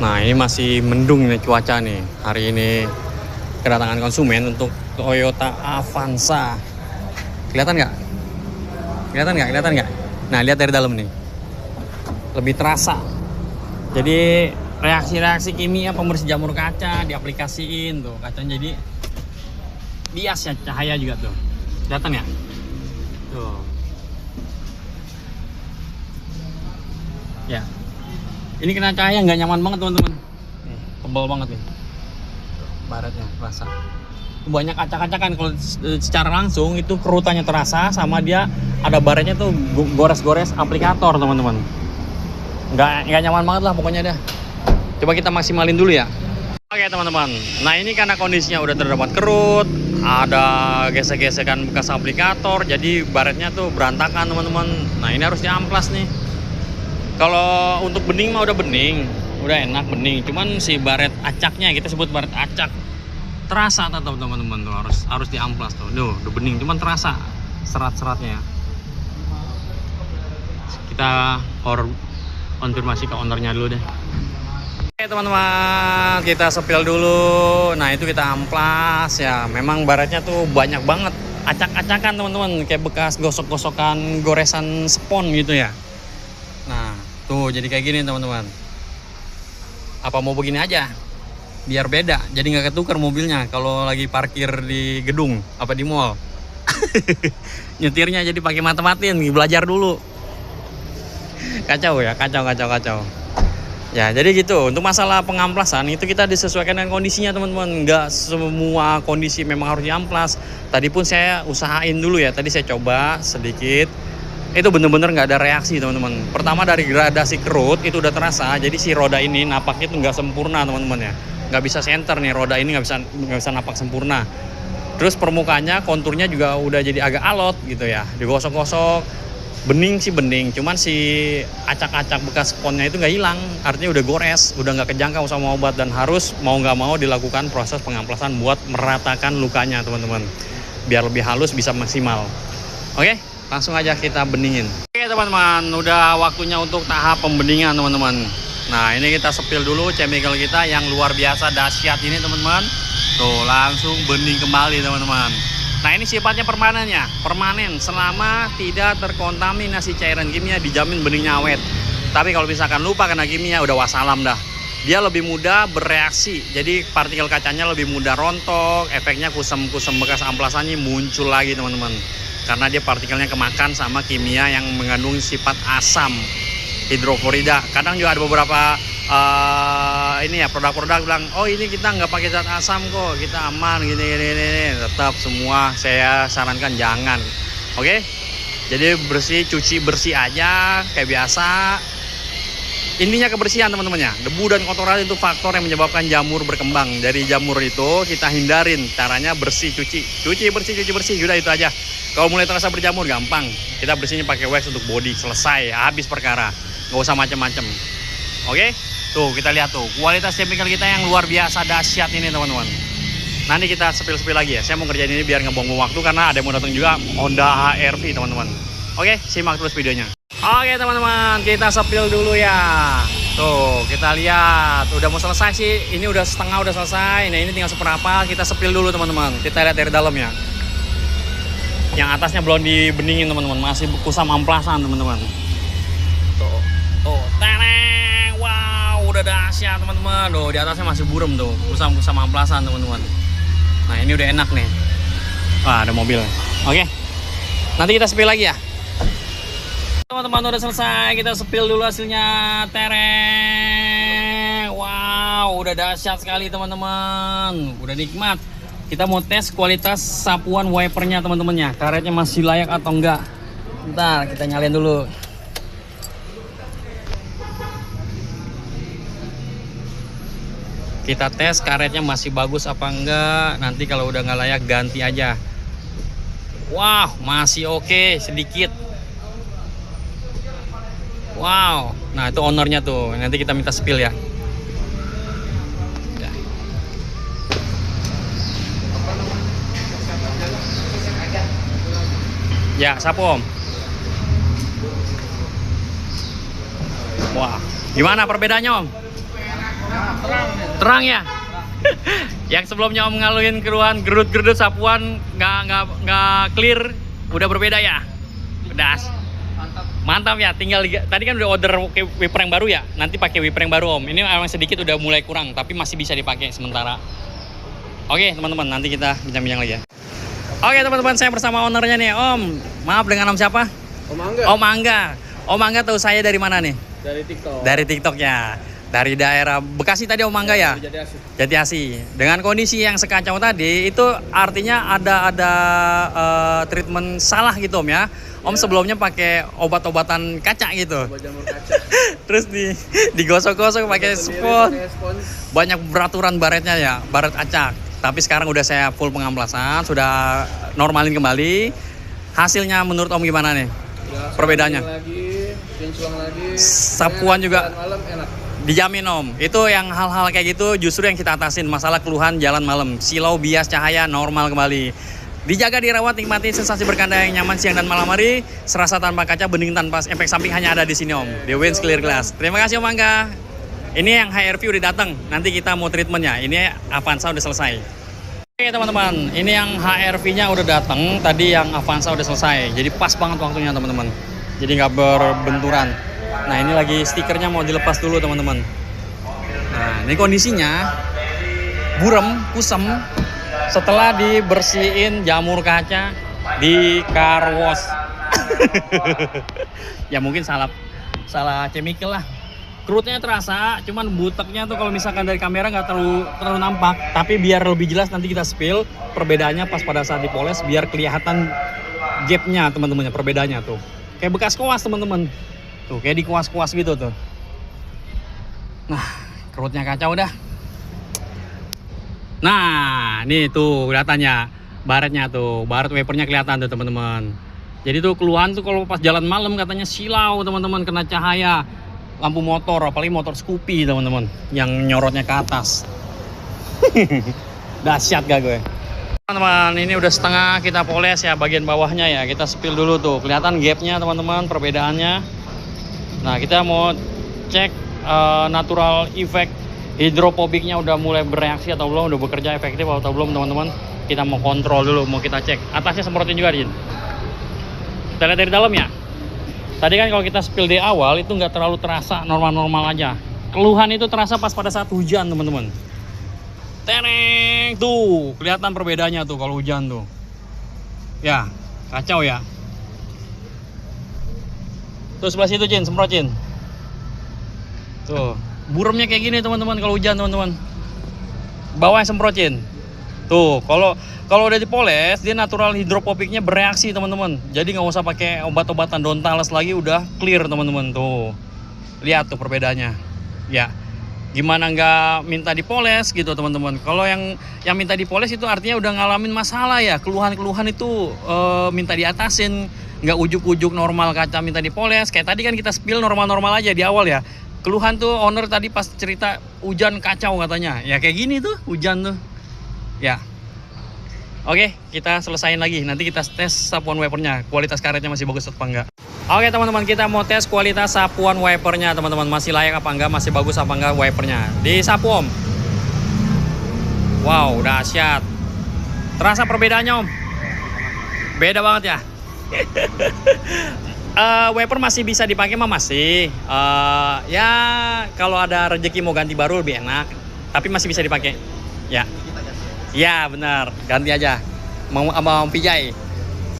Nah, ini masih mendung nih cuaca nih. Hari ini kedatangan konsumen untuk Toyota Avanza. Kelihatan nggak? Kelihatan nggak? Kelihatan nggak? Nah, lihat dari dalam nih. Lebih terasa. Jadi reaksi-reaksi kimia pembersih jamur kaca diaplikasiin tuh. Kacanya jadi bias ya, cahaya juga tuh. Kelihatan ya? Tuh. Ya. Ini kena cahaya nggak nyaman banget teman-teman. Nih, tebal banget nih. Baratnya terasa. Banyak kaca-kaca kan kalau secara langsung itu kerutannya terasa, sama dia ada baretnya tuh gores-gores aplikator teman-teman. Nggak nyaman banget lah pokoknya dah. Coba kita maksimalin dulu ya. Oke teman-teman. Nah ini karena kondisinya udah terdapat kerut, ada gesek-gesekan bekas aplikator, jadi baretnya tuh berantakan teman-teman. Nah ini harus diamplas nih. Kalau untuk bening mah udah bening, udah enak bening. Cuman si baret acaknya, kita sebut baret acak, terasa tetap teman-teman tuh, harus diamplas tuh. Duh, udah bening, cuman terasa serat-seratnya. Kita konfirmasi ke ownernya dulu deh. Oke teman-teman, kita sepil dulu. Nah itu kita amplas ya. Memang baretnya tuh banyak banget acak-acakan teman-teman, kayak bekas gosok-gosokan goresan spon gitu ya. Nah tuh jadi kayak gini teman-teman. Apa mau begini aja biar beda, jadi nggak ketukar mobilnya kalau lagi parkir di gedung apa di mall. Nyetirnya jadi pakai mata-matiin, belajar dulu. Kacau ya, kacau. Ya jadi gitu. Untuk masalah pengamplasan itu kita disesuaikan dengan kondisinya teman-teman. Nggak semua kondisi memang harus diamplas. Tadi pun saya usahain dulu ya, tadi saya coba sedikit. Itu bener-bener nggak ada reaksi teman-teman. Pertama dari gradasi kerut itu udah terasa. Jadi si roda ini napaknya tuh nggak sempurna teman-teman ya. Nggak bisa center nih, roda ini nggak bisa napak sempurna. Terus permukaannya konturnya juga udah jadi agak alot gitu ya. Digosok-gosok. Bening sih bening, cuman si acak-acak bekas sponnya itu nggak hilang. Artinya udah gores, udah nggak kejangkau sama obat, dan harus mau nggak mau dilakukan proses pengamplasan buat meratakan lukanya teman-teman, biar lebih halus bisa maksimal. Oke, langsung aja kita beningin. Oke teman-teman, udah waktunya untuk tahap pembeningan teman-teman. Nah ini kita sepil dulu chemical kita yang luar biasa dahsyat ini teman-teman. Tuh langsung bening kembali teman-teman. Nah ini sifatnya permanen selama tidak terkontaminasi cairan kimia, dijamin beningnya awet. Tapi kalau misalkan lupa kena kimia, udah wassalam dah. Dia lebih mudah bereaksi, jadi partikel kacanya lebih mudah rontok, efeknya kusam-kusam bekas amplasannya muncul lagi teman-teman. Karena dia partikelnya kemakan sama kimia yang mengandung sifat asam hidroklorida. Kadang juga ada beberapa ini ya produk-produk bilang, oh ini kita nggak pakai zat asam kok, kita aman gini. Tetap semua saya sarankan jangan. Oke, jadi cuci bersih aja kayak biasa. Intinya kebersihan teman-temannya. Debu dan kotoran itu faktor yang menyebabkan jamur berkembang. Dari jamur itu kita hindarin, caranya bersih, cuci bersih, udah itu aja. Kalau mulai terasa berjamur gampang, kita bersihnya pakai wax untuk body, selesai, habis perkara, nggak usah macem-macem. Oke, tuh kita lihat tuh kualitas chemical kita yang luar biasa dahsyat ini teman-teman. Nanti kita sepil-sepil lagi ya. Saya mau kerjain ini biar ngebuang waktu karena ada yang mau datang juga, Honda HR-V teman-teman. Oke, simak terus videonya. Oke teman-teman, kita sepil dulu ya. Tuh kita lihat, udah mau selesai sih. Ini udah setengah udah selesai. Nah ini tinggal seperempat. Kita sepil dulu teman-teman. Kita lihat dari dalamnya. Yang atasnya belum dibeningin teman-teman, masih kusam amplasan teman-teman. Tuh, teneng, wow, udah dahsyat teman-teman. Tuh di atasnya masih burem tuh, kusam amplasan teman-teman. Nah ini udah enak nih. Wah ada mobil. Oke, nanti kita sepil lagi ya. Teman-teman udah selesai, kita sepil dulu hasilnya. Tereng, wow, udah dahsyat sekali teman-teman. Udah nikmat. Kita mau tes kualitas sapuan wipernya teman-temannya, karetnya masih layak atau enggak. Bentar, kita nyalain dulu. Kita tes karetnya masih bagus apa enggak. Nanti kalau udah nggak layak ganti aja. Wow, masih oke sedikit. Wow, nah itu ownernya tuh. Nanti kita minta spill ya. Ya, sapu om. Wah, gimana perbedaannya om? Terang ya. Yang sebelumnya Om ngaluin keluhan gerut-gerut sapuan nggak clear, udah berbeda ya. Udah mantap ya. Tinggal tadi kan udah order wiper yang baru ya. Nanti pakai wiper yang baru Om. Ini emang sedikit udah mulai kurang, tapi masih bisa dipakai sementara. Oke teman-teman, nanti kita bincang-bincang lagi ya. Oke teman-teman, saya bersama ownernya nih Om. Maaf, dengan Om siapa? Om Angga. Om Angga. Om Angga tahu saya dari mana nih? Dari TikTok. Dari TikTok ya. Dari daerah Bekasi tadi Om Angga ya? Jati Asih. Dengan kondisi yang sekacau tadi, itu artinya ada treatment salah gitu Om ya. Om sebelumnya pakai obat-obatan kaca gitu. Obat jamur kaca. Terus digosok-gosok pakai spons. Banyak beraturan baretnya ya, baret acak. Tapi sekarang udah saya full pengamplasan, sudah normalin kembali. Hasilnya menurut Om gimana nih? Ya, perbedaannya? Lagi, lagi. Sapuan juga malam enak. dijamin Om. Itu yang hal-hal kayak gitu justru yang kita atasin, masalah keluhan jalan malam. Silau, bias, cahaya normal kembali. Dijaga, dirawat, nikmati sensasi berkanda yang nyaman siang dan malam hari. Serasa tanpa kaca, bening tanpa efek samping hanya ada di sini Om. The Wins Clear Glass. Terima kasih Om Angga. Ini yang HRV udah datang. Nanti kita mau treatmentnya. Ini Avanza udah selesai. Oke teman-teman, ini yang HRV-nya udah datang. Tadi yang Avanza udah selesai. Jadi pas banget waktunya teman-teman. Jadi nggak berbenturan. Nah ini lagi stikernya mau dilepas dulu teman-teman. Nah ini kondisinya burem, kusem. Setelah dibersihin jamur kaca di car wash. Ya mungkin salah chemical lah. Kerutnya terasa, cuman buteknya tuh kalau misalkan dari kamera nggak terlalu nampak. Tapi biar lebih jelas nanti kita spill perbedaannya pas pada saat dipoles, biar kelihatan gapnya teman-teman, perbedaannya tuh. Kayak bekas kuas teman-teman. Tuh kayak di kuas-kuas gitu tuh. Nah kerutnya kacau dah. Nah nih tuh kelihatannya baretnya tuh, baret wipernya kelihatan tuh teman-teman. Jadi tuh keluhan tuh kalau pas jalan malam katanya silau teman-teman, kena cahaya lampu motor, apalagi motor Scoopy teman-teman yang nyorotnya ke atas. Dahsyat gak gue teman-teman. Ini udah setengah kita poles ya, bagian bawahnya ya kita spill dulu tuh, kelihatan gapnya teman-teman, perbedaannya. Nah kita mau cek natural effect hidropobiknya udah mulai bereaksi atau belum, udah bekerja efektif atau belum teman-teman. Kita mau kontrol dulu, mau kita cek atasnya, semprotin juga Jin. Kita lihat dari dalam ya. Tadi kan kalau kita spill di awal itu nggak terlalu terasa, normal-normal aja. Keluhan itu terasa pas pada saat hujan teman-teman. Tereng tuh, kelihatan perbedaannya tuh kalau hujan tuh. Ya, kacau ya. Tuh sebelah situ Cin, semprot Cin. Tuh, buremnya kayak gini teman-teman kalau hujan teman-teman. Bawahnya semprot Cin. Tuh, kalau udah dipoles, dia natural hidropobiknya bereaksi teman-teman. Jadi nggak usah pakai obat-obatan daun talas lagi, udah clear teman-teman. Tuh, lihat tuh perbedaannya. Ya, gimana nggak minta dipoles gitu teman-teman. Kalau yang minta dipoles itu artinya udah ngalamin masalah ya. Keluhan-keluhan itu minta diatasin. Nggak ujuk-ujuk normal kaca minta dipoles. Kayak tadi kan kita spill normal-normal aja di awal ya. Keluhan tuh owner tadi pas cerita hujan kacau katanya. Ya kayak gini tuh hujan tuh. Ya. Oke, kita selesain lagi. Nanti kita tes sapuan wipernya, kualitas karetnya masih bagus apa enggak. Oke teman-teman, kita mau tes kualitas sapuan wipernya teman-teman, masih layak apa enggak, masih bagus apa enggak wipernya. Di sapu Om. Wow, dahsyat. Terasa perbedaannya Om? Beda banget ya. Wiper masih bisa dipakai mah masih. Ya kalau ada rezeki mau ganti baru lebih enak, tapi masih bisa dipakai. Ya. Ya benar, ganti aja. Mau sama Om Pijay.